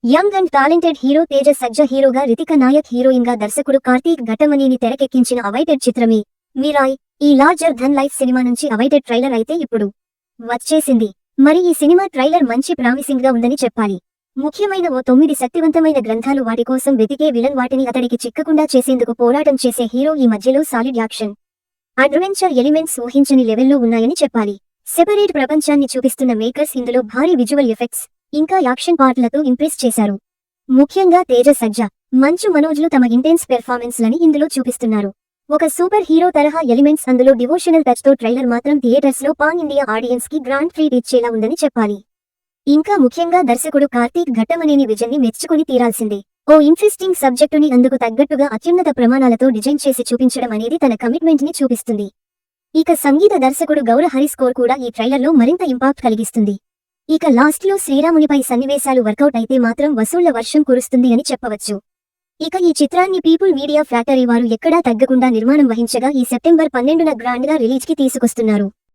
Young and talented hero Teja Sajja హీరోగా, Ritika Naik heroine గా, దర్శకుడు కార్తీక్ ఘట్టమనేని తెరకెక్కించిన అవైటెడ్ చిత్రమే మిరాయ్. ఈ లార్జర్ ధన్ లైఫ్ సినిమా నుంచి అవైటెడ్ ట్రైలర్ అయితే ఇప్పుడు వచ్చేసింది. మరి ఈ సినిమా ట్రైలర్ మంచి ప్రామిసింగ్ గా ఉందని చెప్పాలి. ముఖ్యమైన ఓ 9 శక్తివంతమైన గ్రంథాలు, వాటి కోసం వెతికే విలన్, వాటిని అతడికి చిక్కకుండా చేసేందుకు పోరాటం చేసే హీరో, ఈ మధ్యలో సాలిడ్ యాక్షన్ అడ్వెంచర్ ఎలిమెంట్స్ ఊహించని లెవెల్లో ఉన్నాయని చెప్పాలి. సెపరేట్ ప్రపంచాన్ని చూపిస్తున్న మేకర్స్ ఇందులో భారీ విజువల్ ఎఫెక్ట్స్ ఇంకా యాక్షన్ పార్ట్లతో ఇంప్రెస్ చేశారు. ముఖ్యంగా తేజ సజ్జా, మంచు మనోజ్లు తమ ఇంటెన్స్ పెర్ఫార్మెన్స్ లని ఇందులో చూపిస్తున్నారు. ఒక సూపర్ హీరో తరహా ఎలిమెంట్స్, అందులో డివోషనల్ టచ్ తో ట్రైలర్ మాత్రం థియేటర్స్ లో పాన్ ఇండియా ఆడియన్స్ కి గ్రాండ్ ట్రీట్ ఇచ్చేలా ఉందని చెప్పాలి. ఇంకా ముఖ్యంగా దర్శకుడు కార్తీక్ ఘట్టమనేని విజన్ ని మెచ్చుకుని తీరాల్సిందే. ఓ ఇంట్రెస్టింగ్ సబ్జెక్టుని అందుకు తగ్గట్టుగా అత్యున్నత ప్రమాణాలతో డిజైన్ చేసి చూపించడం అనేది తన కమిట్మెంట్ ని చూపిస్తుంది. ఇక సంగీత దర్శకుడు గౌర హరి స్కోర్ కూడా ఈ ట్రైలర్లో మరింత ఇంపాక్ట్ కలిగిస్తుంది. ఇక లాస్ట్ లో శ్రీరామునిపై సన్నివేశాలు వర్కౌట్ అయితే మాత్రం వసూళ్ల వర్షం కురుస్తుంది అని చెప్పవచ్చు. ఇక ఈ చిత్రాన్ని పీపుల్ మీడియా ఫ్యాక్టరీ వారు ఎక్కడా తగ్గకుండా నిర్మాణం వహించగా, ఈ సెప్టెంబర్ 12న గ్రాండ్ గా రిలీజ్ కి తీసుకొస్తున్నారు.